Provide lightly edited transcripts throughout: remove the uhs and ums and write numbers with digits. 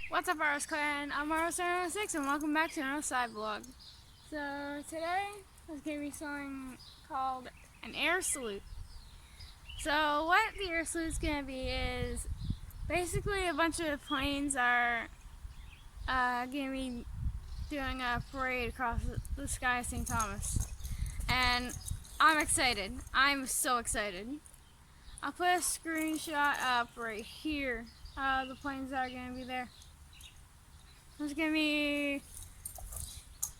What's up, RS Clan? I'm RS6 and welcome back to another side vlog. So today is going to be something called an air salute. So what the air salute is going to be is basically a bunch of planes are going to be doing a parade across the sky of St. Thomas. And I'm excited. I'm so excited. I'll put a screenshot up right here of the planes that are going to be there. There's going to be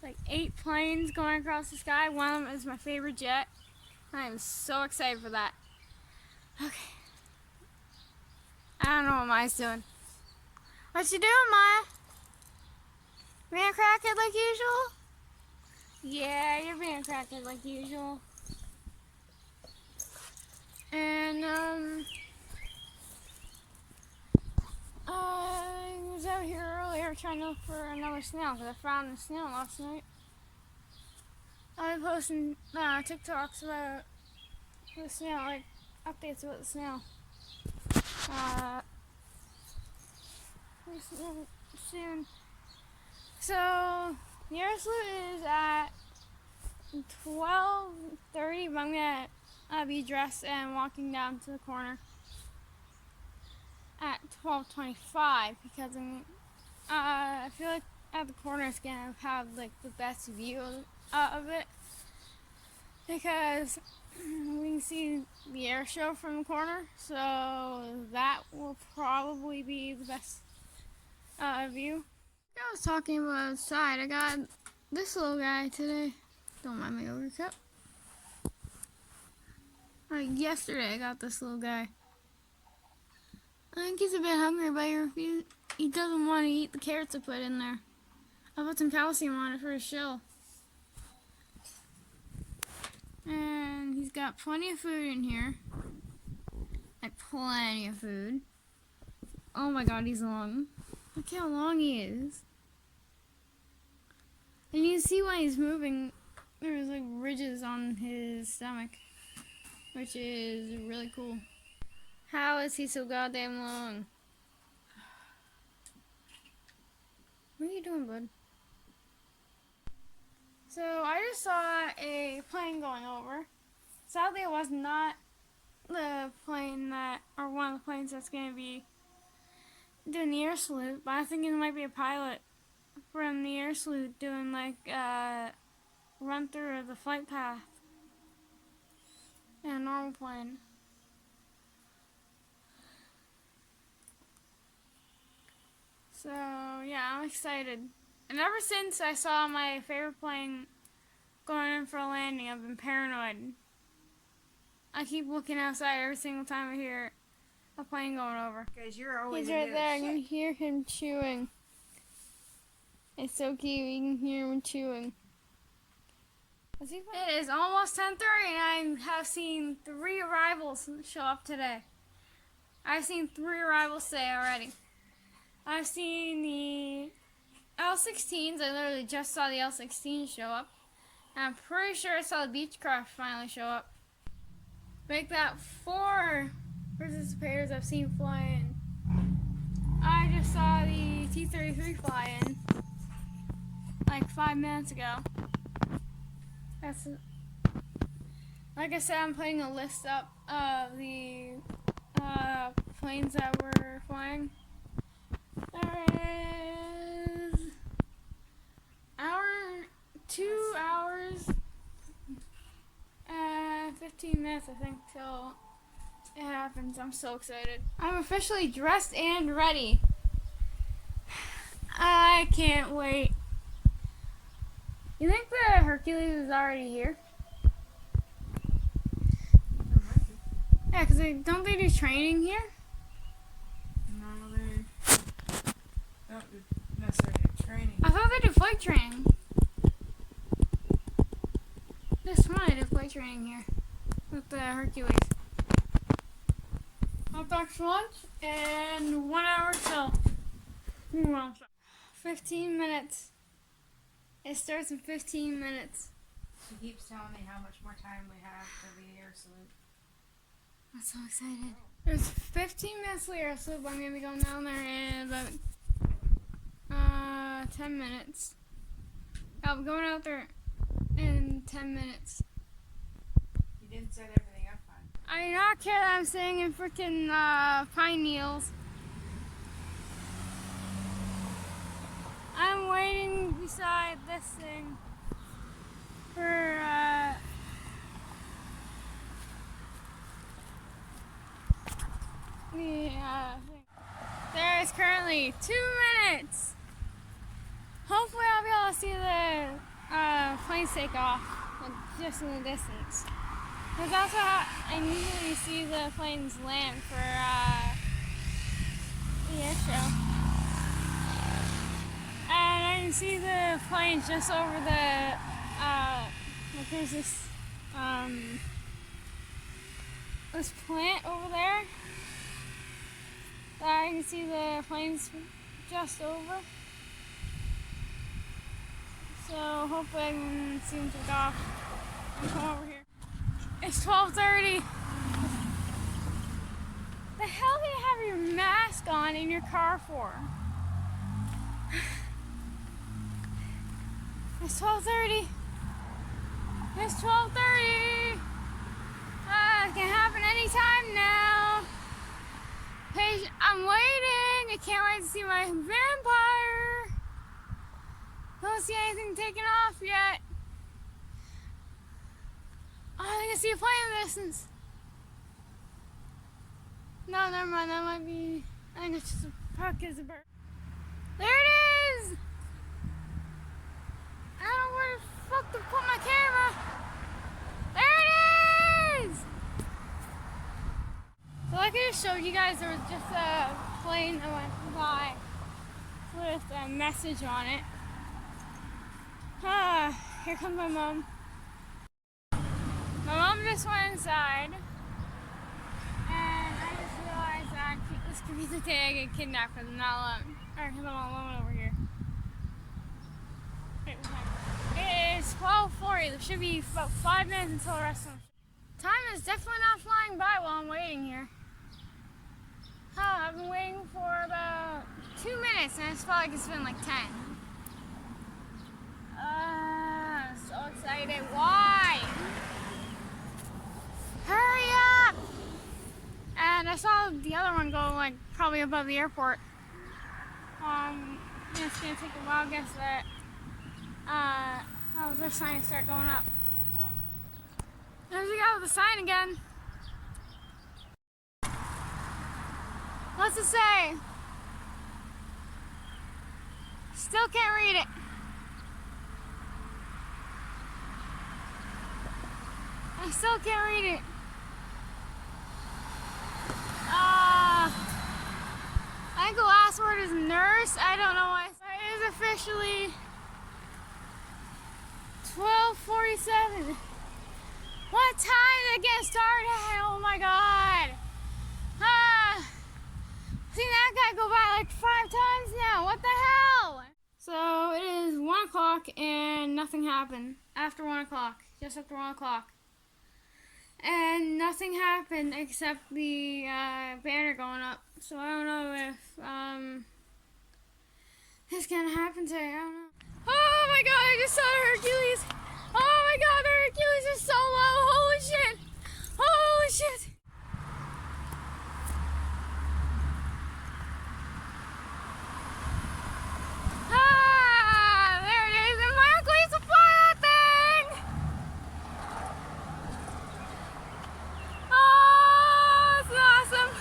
like 8 planes going across the sky. One of them is my favorite jet. I'm so excited for that. Okay. I don't know what Maya's doing. What you doing, Maya? Being a crackhead like usual? Yeah, you're being a crackhead like usual. And, I was out here earlier trying to look for another snail because I found a snail last night. I've been posting TikToks about the snail, like updates about the snail. Soon. So the air salute is at 12:30, but I'm gonna be dressed and walking down to the corner at 12:25 because I feel like at the corner it's gonna have like the best view of it because we can see the air show from the corner, so that will probably be the best view. I was talking about outside. I got this little guy today. Don't mind my overcoat. Yesterday I got this little guy. I think he's a bit hungry, but he doesn't want to eat the carrots I put in there. I put some calcium on it for his shell. And he's got plenty of food in here. Like plenty of food. Oh my god, he's long. Look how long he is. And you can see when he's moving, there's like ridges on his stomach, which is really cool. How is he so goddamn long? What are you doing, bud? So I just saw a plane going over. Sadly, it was not the plane or one of the planes that's going to be doing the air salute, but I think it might be a pilot from the air salute doing like a run through of the flight path in a normal plane. So yeah, I'm excited. And ever since I saw my favorite plane going in for a landing, I've been paranoid. I keep looking outside every single time I hear a plane going over. Guys, you're always He's right there. I can hear him chewing. It's so cute. You can hear him chewing. It is almost 10:30 and I have seen 3 arrivals show up today. I've seen 3 arrivals today already. I've seen the L-16s. I literally just saw the L-16 show up. And I'm pretty sure I saw the Beechcraft finally show up. Make that 4 participators I've seen fly in. I just saw the T-33 fly in like 5 minutes ago. Like I said, I'm putting a list up of the planes that were flying. There is 2 hours and 15 minutes, I think, till it happens. I'm so excited. I'm officially dressed and ready. I can't wait. You think the Hercules is already here? Yeah, because don't they do training here? No, they don't necessarily do training. I thought they did flight training. This one I did flight training here with the Hercules. Hot dogs for lunch and 1 hour till 15 minutes. It starts in 15 minutes. She keeps telling me how much more time we have for the air salute. I'm so excited. There's 15 minutes later, so I'm going to be going down there in about 10 minutes. I'm going out there in 10 minutes. You didn't set everything up on. I do not care that I'm sitting in freaking pine needles. I'm waiting beside this thing for the thing. There is currently 2 minutes. Hopefully I'll be able to see the planes take off, like, just in the distance. Because that's how I usually see the planes land for the air show. And I can see the planes just over the, like there's this plant over there that I can see the planes just over. So hopefully I can see them take off and come over here. It's 12:30. The hell do you have your mask on in your car for? It's 12:30. It's 12:30. It can happen anytime now. I'm waiting. I can't wait to see my vampire. Don't see anything taking off yet. Oh, I can see a plane in the distance. No, never mind. That might be. I think it's just a puck as a bird. There it is. I don't know where the fuck to put my camera. There it is. So like I just showed you guys, there was just a plane that went by with a message on it. Here comes my mom. My mom just went inside, and I just realized that this could be the day I get kidnapped because I'm not alone. Or because I'm all alone over here. Wait, what time? It is 12:40. There should be about 5 minutes until the rest of them. Time is definitely not flying by while I'm waiting here. I've been waiting for about 2 minutes, and I just felt like it's been like 10. I'm so excited. Why? Hurry up! And I saw the other one go like probably above the airport. It's gonna take a while, I guess that their signs start going up. There's the guy with the sign again. What's it say? Still can't read it. I still can't read it. I think the last word is nurse. I don't know why. It is officially 12:47. What time did it get started? Oh my god. Seen that guy go by like 5 times now. What the hell? So it is 1 o'clock and nothing happened after 1 o'clock. Just after 1 o'clock. And nothing happened except the banner going up. So I don't know if it's gonna happen today. I don't know. Oh my god, I just saw the Hercules. Oh my god, the Hercules is so low. Holy shit. Holy shit. There it is. And my uncle used to fly that thing. Oh, it's awesome.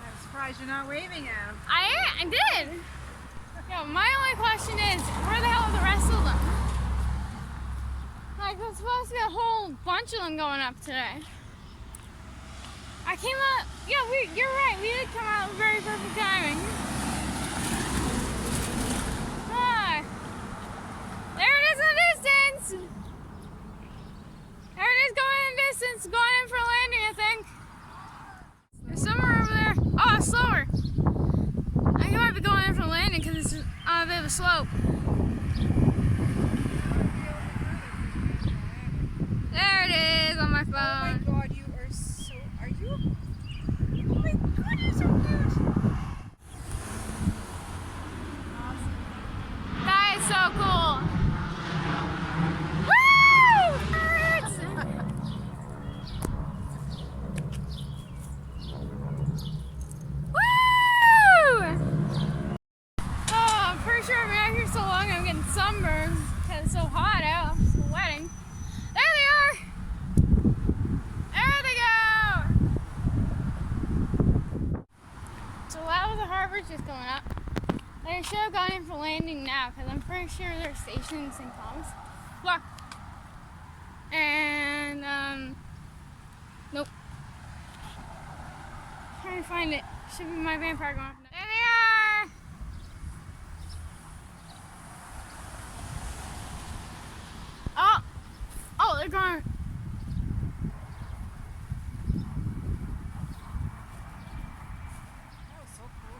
I'm surprised you're not waving at him. I did. Yo, my only question is, where the hell are the rest of them? Like, there's supposed to be a whole bunch of them going up today. I came up, yeah, you're right, we did come out with very perfect timing. There it is in the distance. There it is going in the distance, going in for a landing, I think. There's somewhere over there. Oh, it's slower. I think it might be going in for a landing because it's on a bit of a slope. There it is on my phone. Oh my god, you are so. Are you? Oh my god, you're so cute. It's so hot out. I'm sweating. There they are. There they go. So that was the harbor just going up. They should have gone in for landing now because I'm pretty sure they're stationed in St. Thomas. Look. And, nope. Trying to find it. Should be my vampire going off now. There they are! Oh, they're going. That was so cool.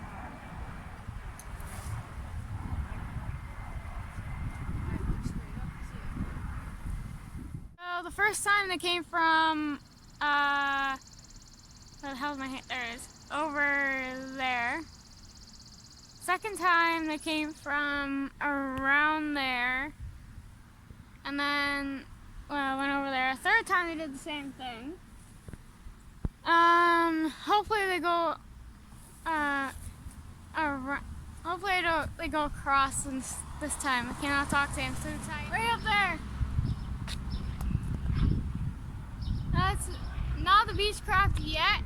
So the first time they came from, where the hell's my hand? There it is. Over there. Second time they came from around there. And then, well, went over there. Third time they did the same thing. Hopefully they go, around. Hopefully they go across this time. I cannot talk to him, so tight. Right up there. That's not the Beechcraft yet.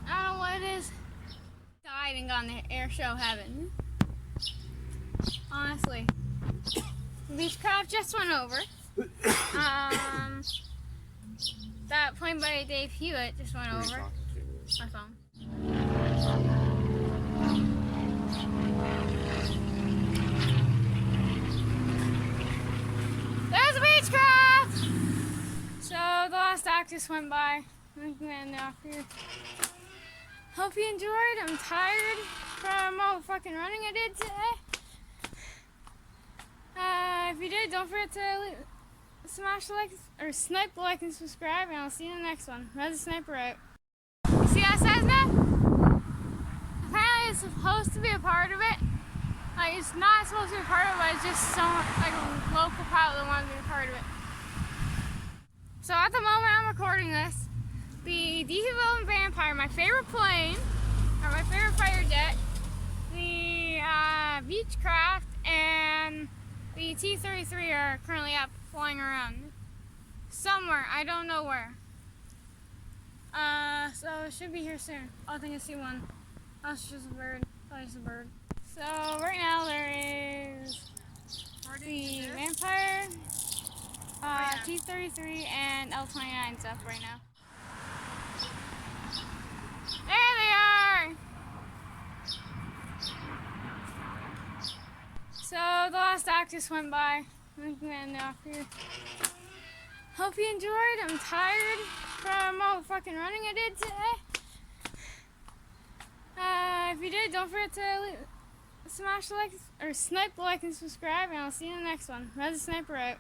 I don't know what it is. Died and gone to air show heaven. Honestly. The Beechcraft just went over. That plane by Dave Hewitt just went over. My phone. There's a Beechcraft! So the last act just went by. I'm gonna end it off here. Hope you enjoyed. I'm tired from all the fucking running I did today. If you did, don't forget to smash the like or snipe the like and subscribe, and I'll see you in the next one. Red the sniper out. You see how it says that? Apparently it's supposed to be a part of it. Like it's not supposed to be a part of it, but it's just someone like a local pilot that wanted to be a part of it. So at the moment I'm recording this, the DC-11 Vampire, my favorite plane, or my favorite fighter jet, the Beechcraft, and the T-33 are currently up flying around somewhere. I don't know where. So it should be here soon. I think I see one. Oh, it's just a bird. Oh, it's a bird. So right now there is the Vampire, T-33, and L-29's up right now. There they are! So the last act just went by. I'm gonna end it off here. Hope you enjoyed. I'm tired from all the fucking running I did today. If you did, don't forget to smash the like or snipe the like and subscribe, and I'll see you in the next one. Red the sniper out.